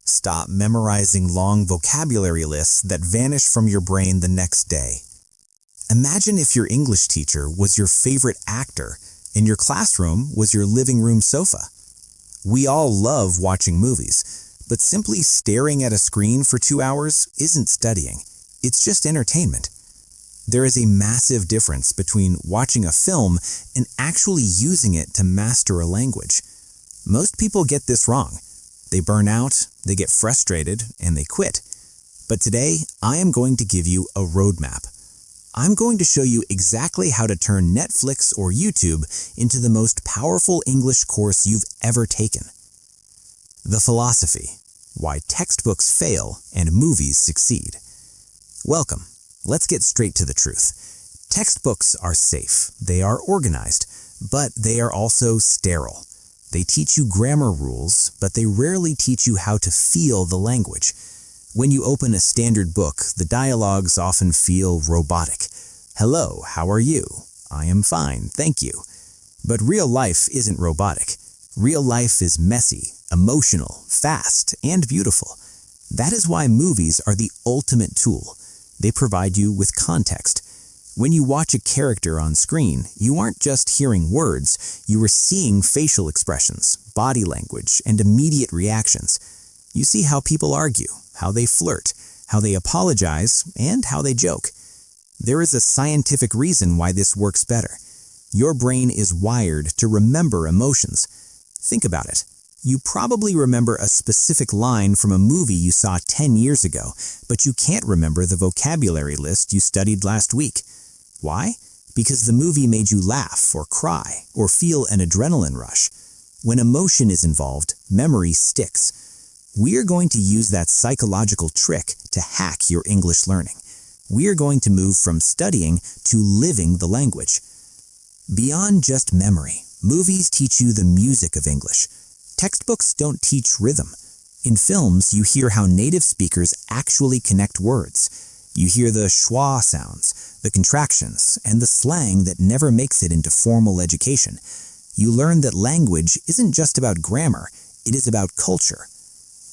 Stop memorizing long vocabulary lists that vanish from your brain the next day. Imagine if your English teacher was your favorite actor and your classroom was your living room sofa. We all love watching movies, but simply staring at a screen for 2 hours isn't studying. It's just entertainment. There is a massive difference between watching a film and actually using it to master a language. Most people get this wrong. They burn out, they get frustrated, and they quit. But today, I am going to give you a roadmap. I'm going to show you exactly how to turn Netflix or YouTube into the most powerful English course you've ever taken. The philosophy: why textbooks fail and movies succeed. Welcome. Let's get straight to the truth. Textbooks are safe, they are organized, but they are also sterile. They teach you grammar rules, but they rarely teach you how to feel the language. When you open a standard book, the dialogues often feel robotic. Hello, how are you? I am fine, thank you. But real life isn't robotic. Real life is messy, emotional, fast, and beautiful. That is why movies are the ultimate tool. They provide you with context. When you watch a character on screen, you aren't just hearing words, you are seeing facial expressions, body language, and immediate reactions. You see how people argue, how they flirt, how they apologize, and how they joke. There is a scientific reason why this works better. Your brain is wired to remember emotions. Think about it. You probably remember a specific line from a movie you saw 10 years ago, but you can't remember the vocabulary list you studied last week. Why? Because the movie made you laugh or cry or feel an adrenaline rush. When emotion is involved, memory sticks. We are going to use that psychological trick to hack your English learning. We are going to move from studying to living the language. Beyond just memory, movies teach you the music of English. Textbooks don't teach rhythm. In films, you hear how native speakers actually connect words. You hear the schwa sounds, the contractions, and the slang that never makes it into formal education. You learn that language isn't just about grammar, it is about culture.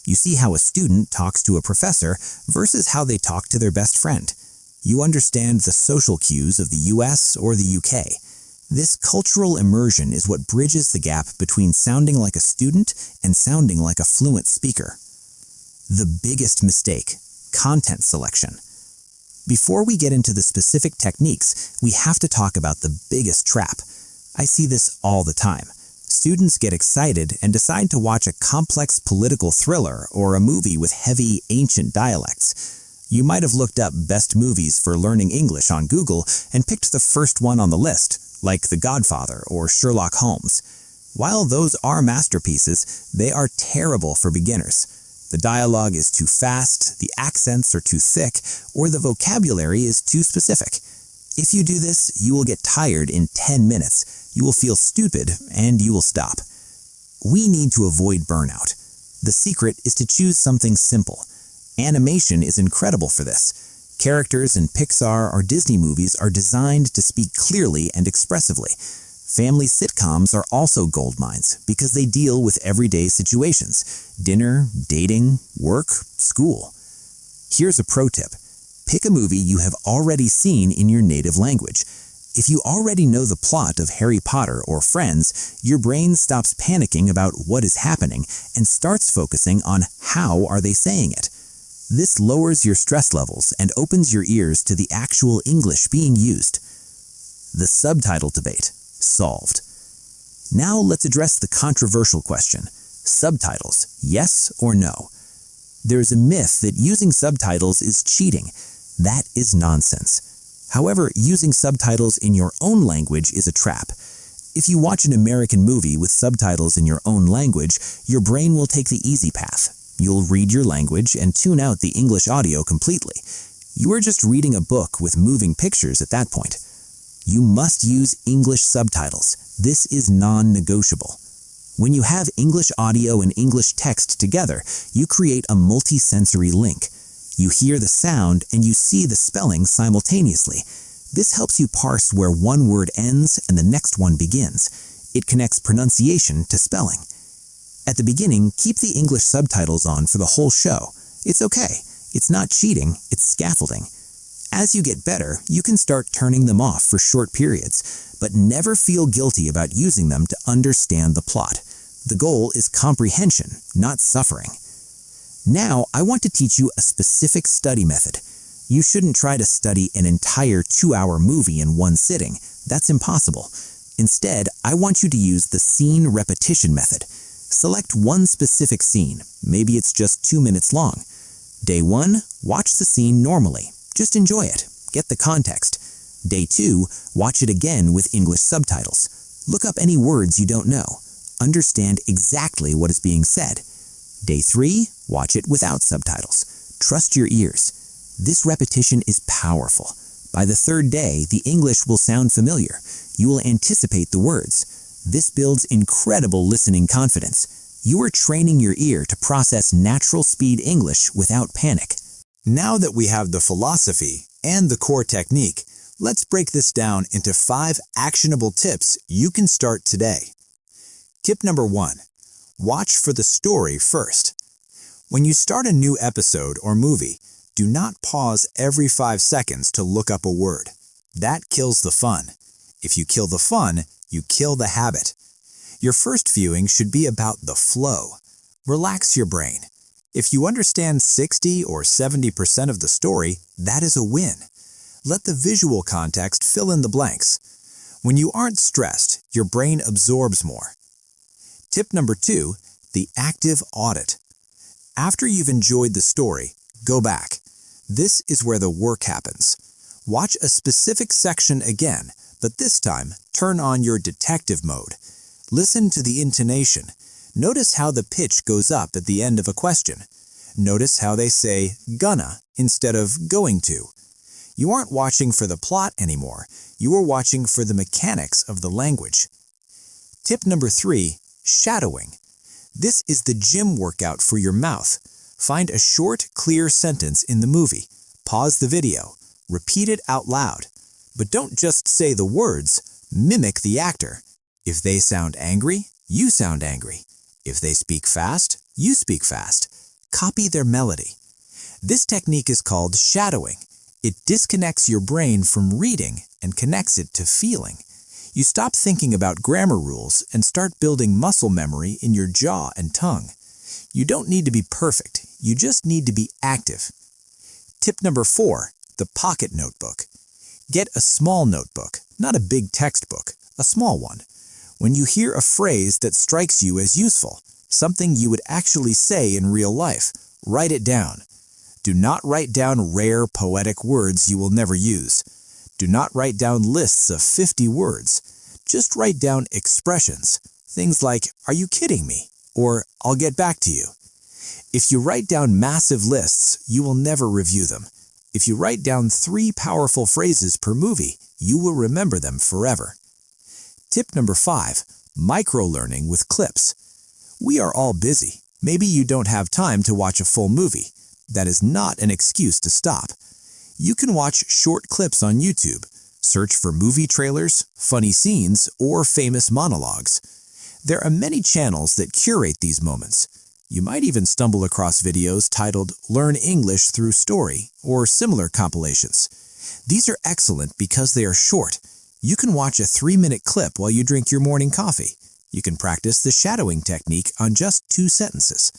You see how a student talks to a professor versus how they talk to their best friend. You understand the social cues of the US or the UK. This cultural immersion is what bridges the gap between sounding like a student and sounding like a fluent speaker. The biggest mistake: content selection. Before we get into the specific techniques, we have to talk about the biggest trap. I see this all the time. Students get excited and decide to watch a complex political thriller or a movie with heavy, ancient dialects. You might have looked up best movies for learning English on Google and picked the first one on the list, like The Godfather or Sherlock Holmes. While those are masterpieces, they are terrible for beginners. The dialogue is too fast, the accents are too thick, or the vocabulary is too specific. If you do this, you will get tired in 10 minutes, you will feel stupid, and you will stop. We need to avoid burnout. The secret is to choose something simple. Animation is incredible for this. Characters in Pixar or Disney movies are designed to speak clearly and expressively. Family sitcoms are also gold mines because they deal with everyday situations: dinner, dating, work, school. Here's a pro tip. Pick a movie you have already seen in your native language. If you already know the plot of Harry Potter or Friends, your brain stops panicking about what is happening and starts focusing on how are they saying it. This lowers your stress levels and opens your ears to the actual English being used. The subtitle debate. Solved. Now let's address the controversial question. Subtitles, yes or no? There's a myth that using subtitles is cheating. That is nonsense. However, using subtitles in your own language is a trap. If you watch an American movie with subtitles in your own language, your brain will take the easy path. You'll read your language and tune out the English audio completely. You are just reading a book with moving pictures at that point. You must use English subtitles. This is non-negotiable. When you have English audio and English text together, you create a multi-sensory link. You hear the sound and you see the spelling simultaneously. This helps you parse where one word ends and the next one begins. It connects pronunciation to spelling. At the beginning, keep the English subtitles on for the whole show. It's okay. It's not cheating, it's scaffolding. As you get better, you can start turning them off for short periods, but never feel guilty about using them to understand the plot. The goal is comprehension, not suffering. Now, I want to teach you a specific study method. You shouldn't try to study an entire 2-hour movie in one sitting. That's impossible. Instead, I want you to use the scene repetition method. Select one specific scene. Maybe it's just 2 minutes long. Day 1, watch the scene normally. Just enjoy it. Get the context. Day 2, watch it again with English subtitles. Look up any words you don't know. Understand exactly what is being said. Day 3, watch it without subtitles. Trust your ears. This repetition is powerful. By the 3rd day, the English will sound familiar. You will anticipate the words. This builds incredible listening confidence. You are training your ear to process natural speed English without panic. Now that we have the philosophy and the core technique, let's break this down into 5 actionable tips you can start today. Tip number 1. Watch for the story first. When you start a new episode or movie, do not pause every 5 seconds to look up a word. That kills the fun. If you kill the fun, you kill the habit. Your first viewing should be about the flow. Relax your brain. If you understand 60 or 70% of the story, that is a win. Let the visual context fill in the blanks. When you aren't stressed, your brain absorbs more. Tip number 2, the active audit. After you've enjoyed the story, go back. This is where the work happens. Watch a specific section again, but this time, turn on your detective mode. Listen to the intonation. Notice how the pitch goes up at the end of a question. Notice how they say gonna instead of going to. You aren't watching for the plot anymore. You are watching for the mechanics of the language. Tip number 3, shadowing. This is the gym workout for your mouth. Find a short, clear sentence in the movie. Pause the video. Repeat it out loud. But don't just say the words. Mimic the actor. If they sound angry, you sound angry. If they speak fast, you speak fast. Copy their melody. This technique is called shadowing. It disconnects your brain from reading and connects it to feeling. You stop thinking about grammar rules and start building muscle memory in your jaw and tongue. You don't need to be perfect. You just need to be active. Tip number 4, the pocket notebook. Get a small notebook, not a big textbook, a small one. When you hear a phrase that strikes you as useful, something you would actually say in real life, write it down. Do not write down rare poetic words you will never use. Do not write down lists of 50 words. Just write down expressions. Things like, "Are you kidding me?" or "I'll get back to you." If you write down massive lists, you will never review them. If you write down 3 powerful phrases per movie, you will remember them forever. Tip number 5, micro-learning with clips. We are all busy. Maybe you don't have time to watch a full movie. That is not an excuse to stop. You can watch short clips on YouTube. Search for movie trailers, funny scenes, or famous monologues. There are many channels that curate these moments. You might even stumble across videos titled "Learn English Through Story" or similar compilations. These are excellent because they are short. You can watch a 3-minute clip while you drink your morning coffee. You can practice the shadowing technique on just 2 sentences.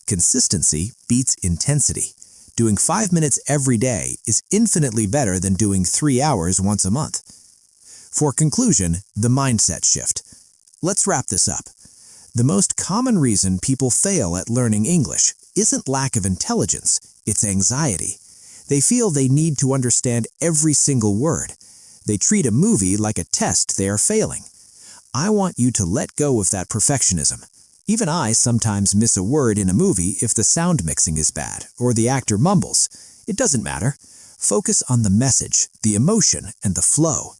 Consistency beats intensity. Doing 5 minutes every day is infinitely better than doing 3 hours once a month. For conclusion, the mindset shift. Let's wrap this up. The most common reason people fail at learning English isn't lack of intelligence, it's anxiety. They feel they need to understand every single word. They treat a movie like a test they are failing. I want you to let go of that perfectionism. Even I sometimes miss a word in a movie if the sound mixing is bad or the actor mumbles. It doesn't matter. Focus on the message, the emotion, and the flow.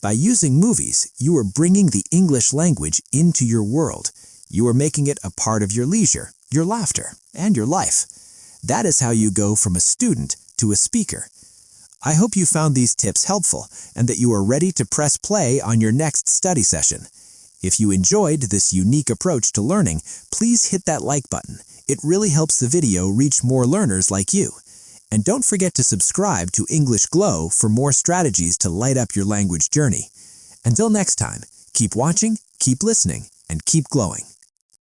By using movies, you are bringing the English language into your world. You are making it a part of your leisure, your laughter, and your life. That is how you go from a student to a speaker. I hope you found these tips helpful and that you are ready to press play on your next study session. If you enjoyed this unique approach to learning, please hit that like button. It really helps the video reach more learners like you. And don't forget to subscribe to English Glow for more strategies to light up your language journey. Until next time, keep watching, keep listening, and keep glowing.